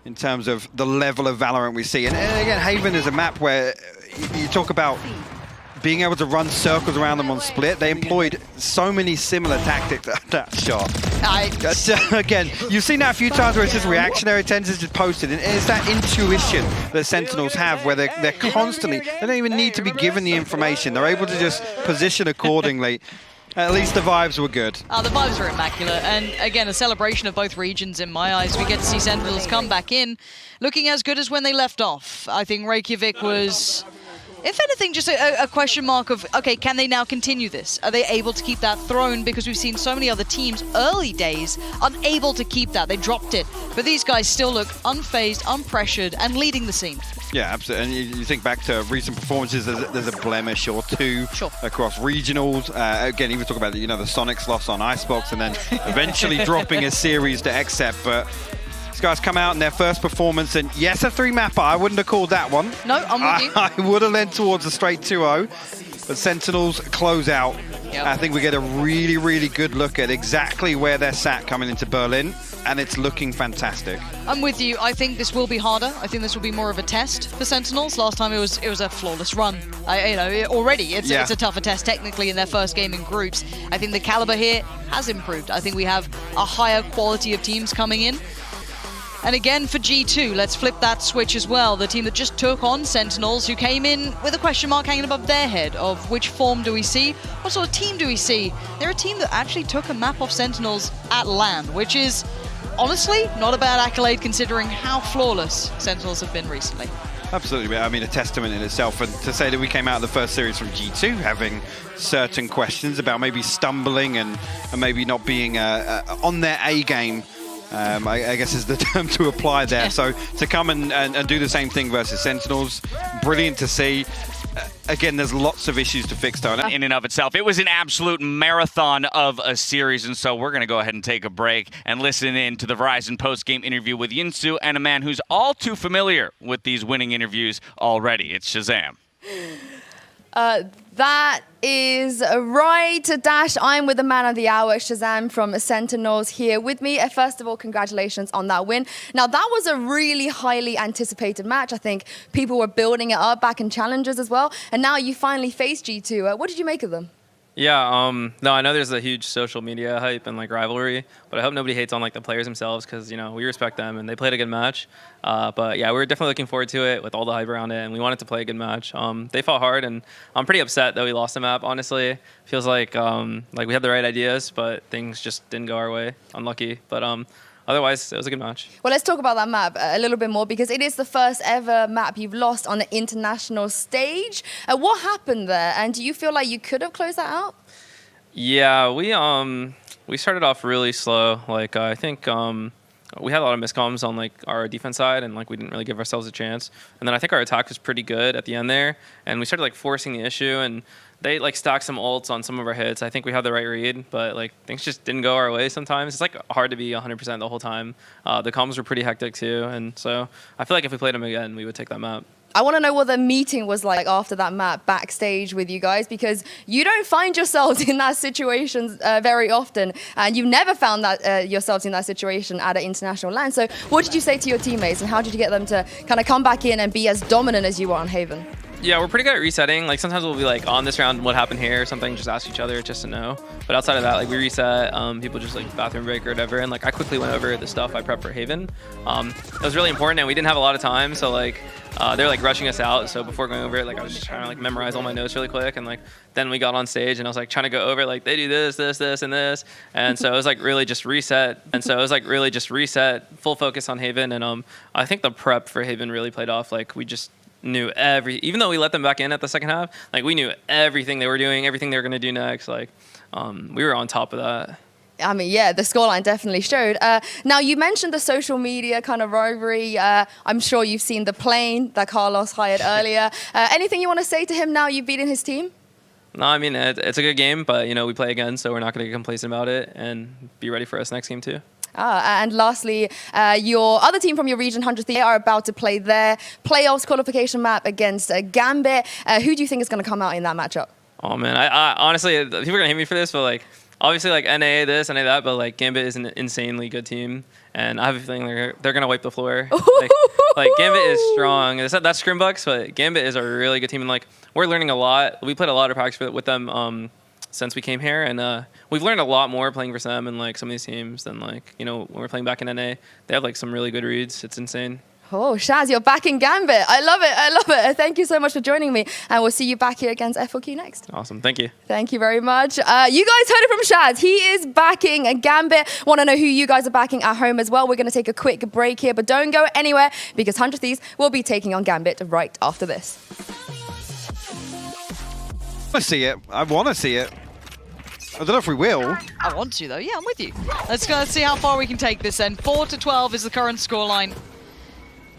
in terms of the level of Valorant we see. And again, Haven is a map where you talk about being able to run circles around them on split. They employed so many similar tactics. That shot. Again, you've seen that a few times where it's just reactionary, tends to just posted. And it's that intuition that Sentinels have where they're constantly, they don't even need to be given the information. They're able to just position accordingly. At least the vibes were good. The vibes were immaculate. And again, a celebration of both regions in my eyes. We get to see Sentinels come back in looking as good as when they left off. I think Reykjavik was, if anything, just a question mark of, okay, can they now continue this? Are they able to keep that throne? Because we've seen so many other teams, early days, unable to keep that. They dropped it. But these guys still look unfazed, unpressured, and leading the scene. Yeah, absolutely. And you think back to recent performances, there's a blemish or two across regionals. Again, even talk about the Sonics loss on Icebox and then eventually dropping a series to Xcept. But these guys come out in their first performance, and yes, a 3-mapper. I wouldn't have called that one. No, I'm with you. I would have led towards a straight 2-0. But Sentinels close out. Yep. I think we get a really, really good look at exactly where they're sat coming into Berlin, and it's looking fantastic. I'm with you. I think this will be harder. I think this will be more of a test for Sentinels. Last time it was a flawless run. Already it's a tougher test technically in their first game in groups. I think the caliber here has improved. I think we have a higher quality of teams coming in. And again, for G2, let's flip that switch as well. The team that just took on Sentinels, who came in with a question mark hanging above their head of which form do we see? What sort of team do we see? They're a team that actually took a map off Sentinels at LAN, which is honestly not a bad accolade considering how flawless Sentinels have been recently. Absolutely. I mean, a testament in itself. And to say that we came out of the first series from G2 having certain questions about maybe stumbling and maybe not being on their A game, I guess is the term to apply there. Yeah. So to come and do the same thing versus Sentinels, brilliant to see. Again, there's lots of issues to fix, though. In and of itself, it was an absolute marathon of a series, and so we're going to go ahead and take a break and listen in to the Verizon post-game interview with Yinsu and a man who's all too familiar with these winning interviews already. It's Shazam. That is right, Dash. I'm with the man of the hour, Shazam from Sentinels, here with me. First of all, congratulations on that win. Now, that was a really highly anticipated match. I think people were building it up back in Challengers as well. And now you finally faced G2. What did you make of them? Yeah, no, I know there's a huge social media hype and rivalry, but I hope nobody hates on the players themselves because we respect them and they played a good match. But yeah, we were definitely looking forward to it with all the hype around it, and we wanted to play a good match. They fought hard, and I'm pretty upset that we lost the map. Honestly, feels like we had the right ideas, but things just didn't go our way. Unlucky, but otherwise, it was a good match. Well, let's talk about that map a little bit more because it is the first ever map you've lost on the international stage. What happened there? And do you feel like you could have closed that out? Yeah, we started off really slow. I think we had a lot of miscoms on our defense side, and we didn't really give ourselves a chance. And then I think our attack was pretty good at the end there, and we started forcing the issue, and they stacked some ults on some of our hits. I think we had the right read, but things just didn't go our way sometimes. It's hard to be 100% the whole time. The comms were pretty hectic too, and so I feel like if we played them again, we would take that map. I want to know what the meeting was like after that map backstage with you guys, because you don't find yourselves in that situation very often, and you've never found that yourselves in that situation at an international LAN. So what did you say to your teammates, and how did you get them to kind of come back in and be as dominant as you were on Haven? Yeah, we're pretty good at resetting. Sometimes we'll be on this round, what happened here or something, just ask each other just to know. But outside of that, we reset, people just bathroom break or whatever, and I quickly went over the stuff I prepped for Haven. It was really important, and we didn't have a lot of time, so they're rushing us out. So before going over it, I was just trying to memorize all my notes really quick, and then we got on stage, and I was trying to go over they do this, this, this, and this, and so it was really just reset. And so it was really just reset, full focus on Haven, and I think the prep for Haven really played off. We just knew even though we let them back in at the second half, we knew everything they were doing, everything they were going to do next. We were on top of that. I mean, yeah, the scoreline definitely showed. Now, you mentioned the social media kind of rivalry. I'm sure you've seen the plane that Carlos hired earlier. Anything you want to say to him now you've beaten his team? No, I mean, it's a good game, but, we play again, so we're not going to get complacent about it, and be ready for us next game, too. And lastly, your other team from your region, 100th, they are about to play their playoffs qualification map against Gambit. Who do you think is going to come out in that matchup? Oh, man. I honestly, people are going to hate me for this, but, obviously like NA this, NA that, but like Gambit is an insanely good team, and I have a feeling they're gonna wipe the floor. Like Gambit is strong. That's Scrimbucks, but Gambit is a really good team, and like we're learning a lot. We played a lot of practice with them since we came here, and we've learned a lot more playing versus them and like some of these teams than like when we're playing back in NA. They have like some really good reads. It's insane. Oh, Shaz, you're back in Gambit. I love it. I love it. Thank you so much for joining me. And we'll see you back here against F4Q next. Awesome. Thank you. Thank you very much. You guys heard it from Shaz. He is backing a Gambit. Want to know who you guys are backing at home as well. We're going to take a quick break here, but don't go anywhere because 100 Thieves will be taking on Gambit right after this. I see it. I want to see it. I don't know if we will. I want to, though. Yeah, I'm with you. Let's go see how far we can take this then. 4-12 is the current scoreline.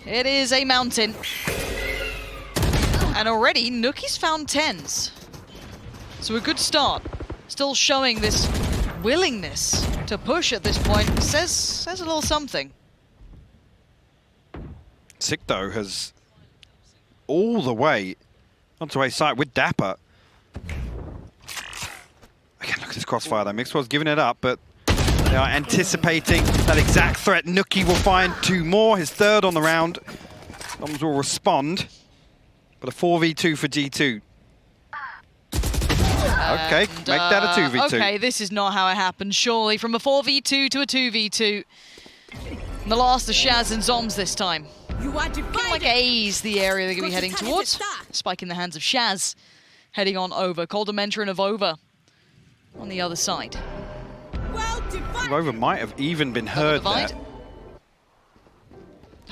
It is a mountain. And already, Nuki's found 10s. So a good start. Still showing this willingness to push at this point. Says a little something. Sicto has all the way onto a site with Dapper. Again, look at this crossfire though. Mixwell's giving it up, but they are anticipating that exact threat. Nuki will find 2 more, his 3rd on the round. Zoms will respond, but a 4v2 for G2. Okay, make that a 2v2. Okay, this is not how it happened, surely. From a 4v2 to a 2v2. And the last of Shaz and Zoms this time. Looking like A's the area they're going to be heading towards. Spike in the hands of Shaz. Heading on over. Cold Dementor and Avova on the other side. Rover might have even been heard there.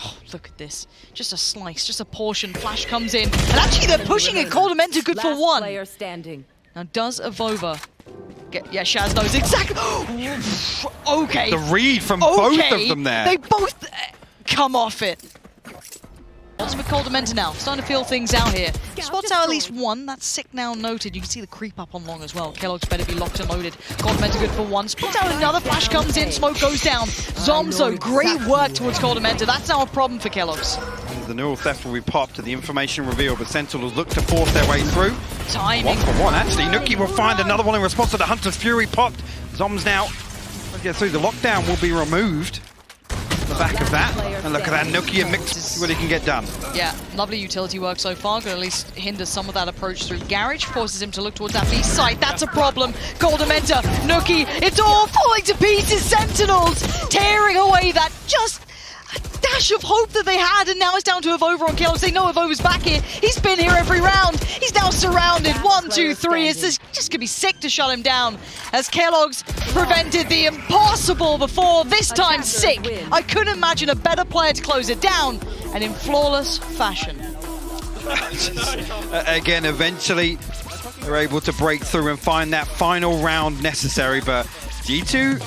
Oh, look at this. Just a slice, just a portion. Flash comes in. And actually, they're pushing it. Cold Dementor good for 1. Now, does Avova get... Yeah, Shaz knows exactly... Okay. The read from both of them there. They both come off it. Ultimate Cold Dementor now, starting to feel things out here. Spots out at least 1, that's sick now noted. You can see the creep up on long as well. Keloqz better be locked and loaded. Cold Dementor good for 1. Spots out another, flash comes in, smoke goes down. Zomzo, great work towards Cold Dementor. That's now a problem for Keloqz. The neural theft will be popped to the information reveal, but Sentinels look to force their way through. Timing. 1 for 1, actually. Nuki will find another one in response to the Hunter's Fury popped. Zoms now, get through the lockdown, will be removed. The back of that, and look at that, Nuki and Mix, see what he can get done. Yeah, lovely utility work so far, gonna at least hinder some of that approach through Garage, forces him to look towards that B site, that's a problem. Cold Dementor, Nuki, it's all falling to pieces, Sentinels tearing away that just a dash of hope that they had, and now it's down to Avova on Keloqz. They know Avova's back here, he's been here every round, he's now surrounded, 1, 2, 3, it's just gonna be sick to shut him down, as Keloqz prevented the impossible before, this time sick. I couldn't imagine a better player to close it down, and in flawless fashion. Again, eventually, they're able to break through and find that final round necessary, but G2